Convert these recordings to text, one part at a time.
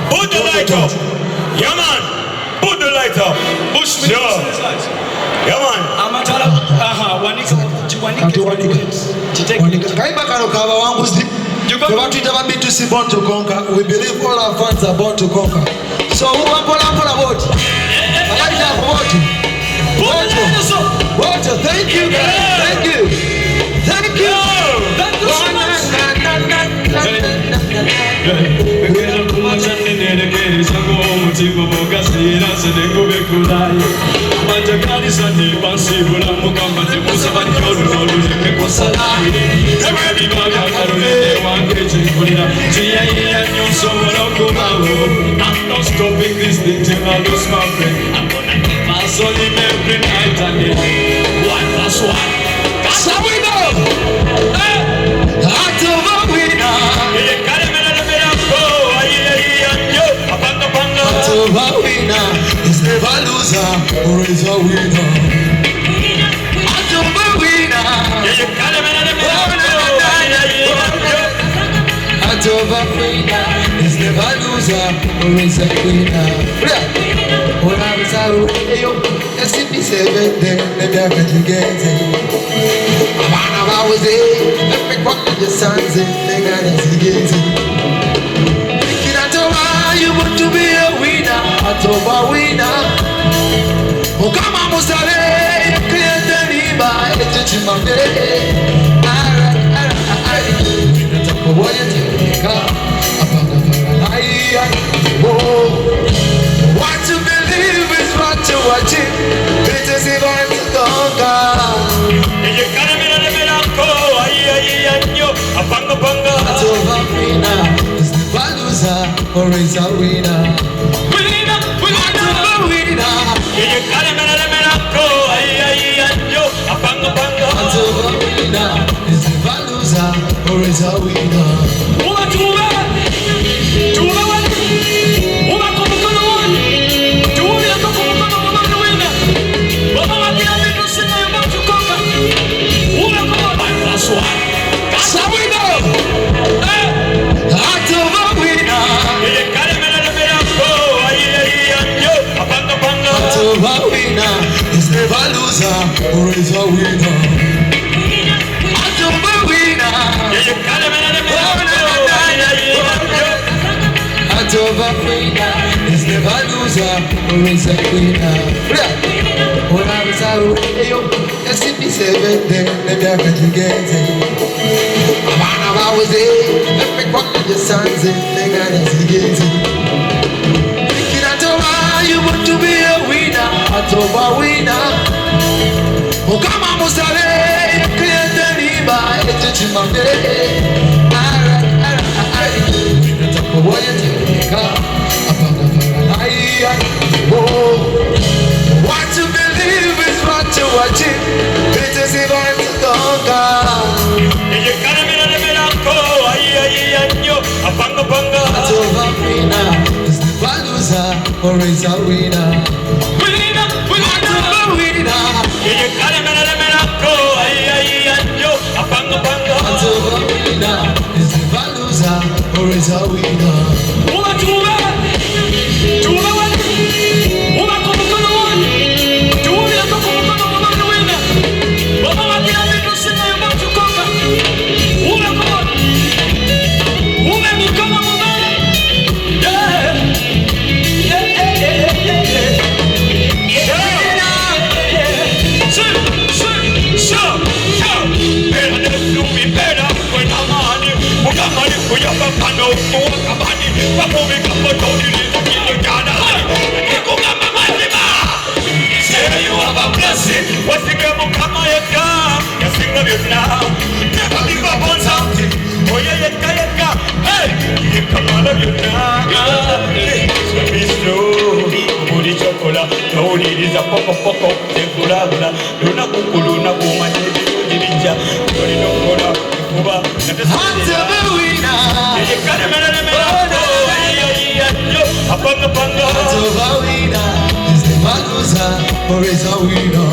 Put the light up. Yeah, man. Put the light up. Push me. Yeah, man. We believe all our fans are born to conquer. So who are about? Thank you, guys. Thank you. Thank you. I'm not stopping this thing till I lose my friend. I'm gonna keep my soul in every night and day. 1+1. That's how we go. Is never loser, always a winner. Is never loser, always a winner. Ora bisaru, eyo, esipi sebete, nebya kigeze. Abana babuze, epekwa kujesanze, negana zigeze. Ikiratoba, you want to be a winner, atoba winner. Mukama musale, create riba, echechimande. Inatakuboya tika, apanga faralaya. What to believe is what to achieve. It is even to conquer. You can't be a go. Apanga panga. Atoba winner is never loser, always a winner. Winner. Atoba winner. You can't be a go. Apanga panga. Atoba winner is never loser, always a winner. Atoba winner is never loser, always a winner. Atoba winner. Atoba winner is never loser, always a winner. Ora bisaru, eyo. Yasimisebe ndeka jigenze abana babuze emikwanire sanze ndeka zigenze Ikiratoba you want to be a winner atoba winner Mukama musale kuyende liba echichimande Natakuboye tika apanga paralaya What to believe is what to achieve. It is even to conquer. You can't be a go. A panga panga. To a winner is never loser or is a winner. Winner, winner, winner. You can't be a go. A panga panga. To a winner is never loser or is a winner. What's the game of come on you sing of it now. Never give up on something. Oh yeah, hey, you come on of you now. Be slow, body chocolate. No need is a poco, tekula, luna kukuluna, woman, ninja, no cola, Cuba, and the hands of a winner. You got a man, upon the panga. Hands of a winner is never loser or is a winner.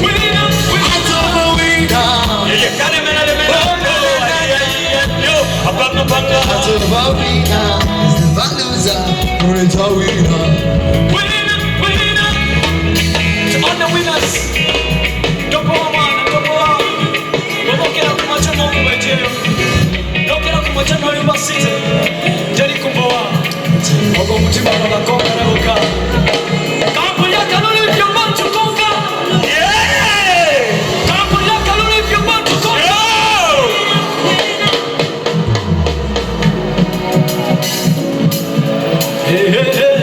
Winner, hands of a winner. You got a man, upon the panga. Hands of a winner is never loser or is a winner. Winner. To all the winners. Don't go on, don't go on. We're going to get up to my channel over here. Don't get up to my channel over city. Jerry Kumbawa. Ogo mutima bagakonga na boka. Kampo ya kalori if you want to conquer. Yeah. Kampo ya kalori if you want to conquer. Hey, hey, hey.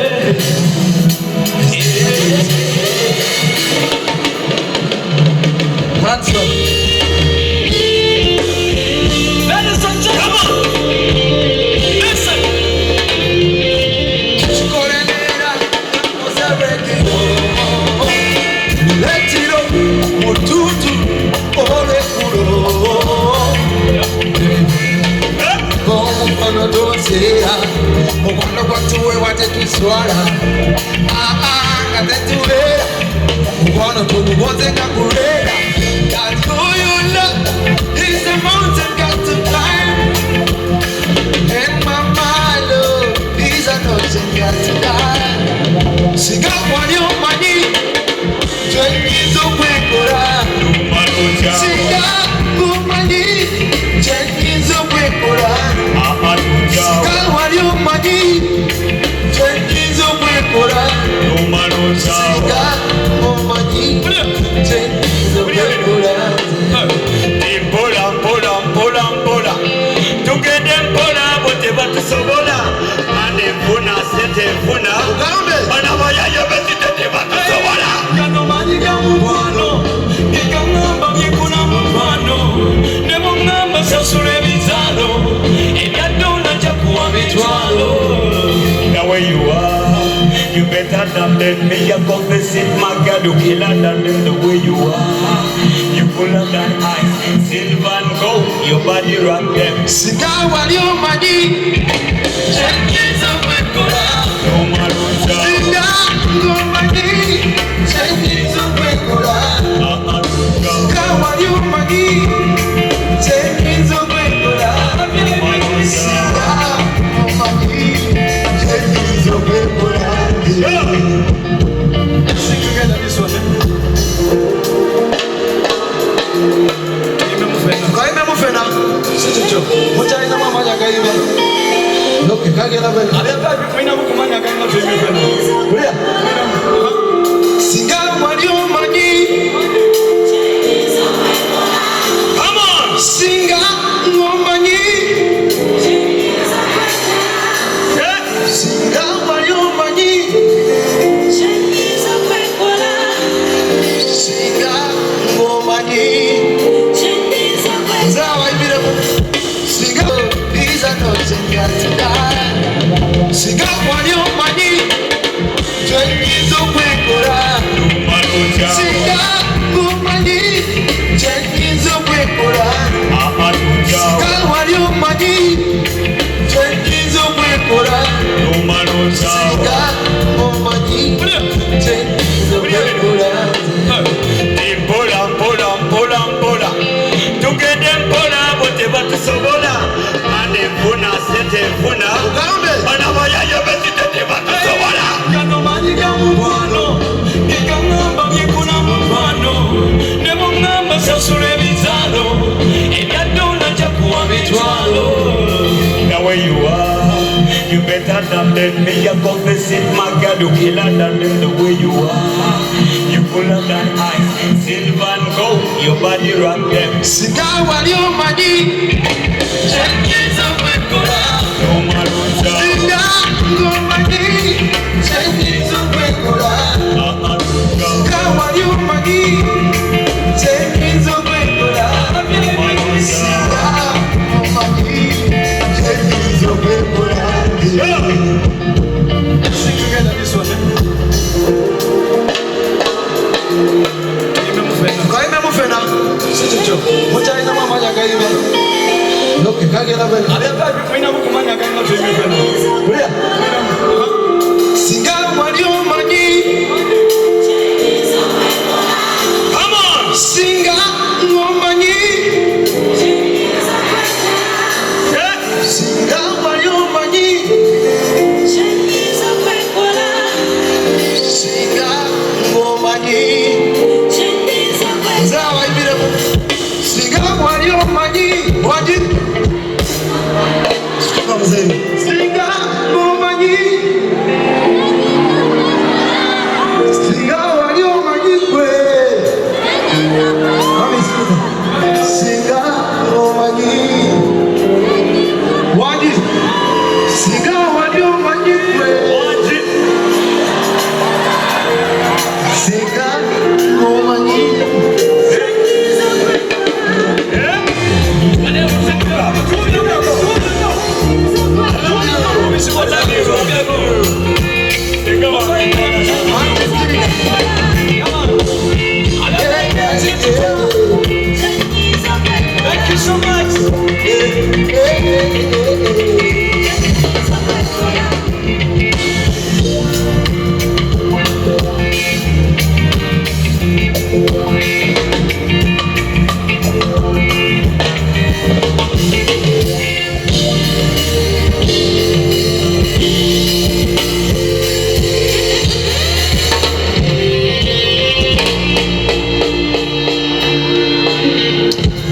Hands up. Ladies and gentlemen. Listen. Okwano kwatuwe watetuswala atetulela okwano tukuboze kakulela That's who you love is the mountain got to climb And my love is an ocean got to die She got one you money Jenny's a wekora She got good money Jenny's a wekora Kawa yo mani, Jenny's a wekora. No man on Sika o mani, Jenny's a wekora. Pola. To get them pola, whatever to sobola. And them puna, set them puna. And now I have a bit of sobola. Kano mani kamuano, Nikamamba Mikuna Mufano, Nemo Namba Sasure Bizarro. Now where you are, you better than me. I confess it, my God, you killer than them the way you are. You cooler than ice, silver and gold, your body rock them. Sikawa yo mani, Jenny's a wekora. No man on Sikawa mani, Jenny's a wekora. Sikawa yo mani, Jenny's a wekora. Let's sing together this one. Kaime mufena. Sicho. Mucha ina mama ya kaime. Loke kagera bele. Aleba bifina bukumanya kaime bifina. Kulia. Singa wali umani. Singa wali omanyi kyenyiza okwekola. Singa omanyi kyenyiza okwekola. Singa wali omanyi kyenyiza okwekola. Singa omanyi kyenyiza okwekola. Mpola tugende mpola bo tebatusobola ande nfuna sente nfuna bana bayayo bezite tebatusobola. Gano manyi ga mukwano gegangamba byekuna mukwano ne bwongamba sasula ebizaalo ebyaddola jakuwa mitwalo. Now where you are, you better than me. You confess it, my God, you killer than them the way you are. You cooler than ice, silver and gold, your body rock them. Singa wali omanyi kyenyiza okwekola. Singa omanyi kyenyiza okwekola. Singa wali omanyi kyenyiza okwekola. Singa omanyi kyenyiza okwekola. Sing together this one. Kaime mufena sikicho mukyalinamu amaanyi agayime noke kagenda bwe Mulinamu kumanya agayina tuyimifena. kulya singa wali omanyi Come on! singa omanyi singa wali omanyi singa omanyi nze abayimiremu singa wali omanyi wagi situka muzeeyi singa omanyi singa wali omanyi gwe singa omanyi wagi singa wali omanyi gwe singa omanyi Thank you so much. yeah.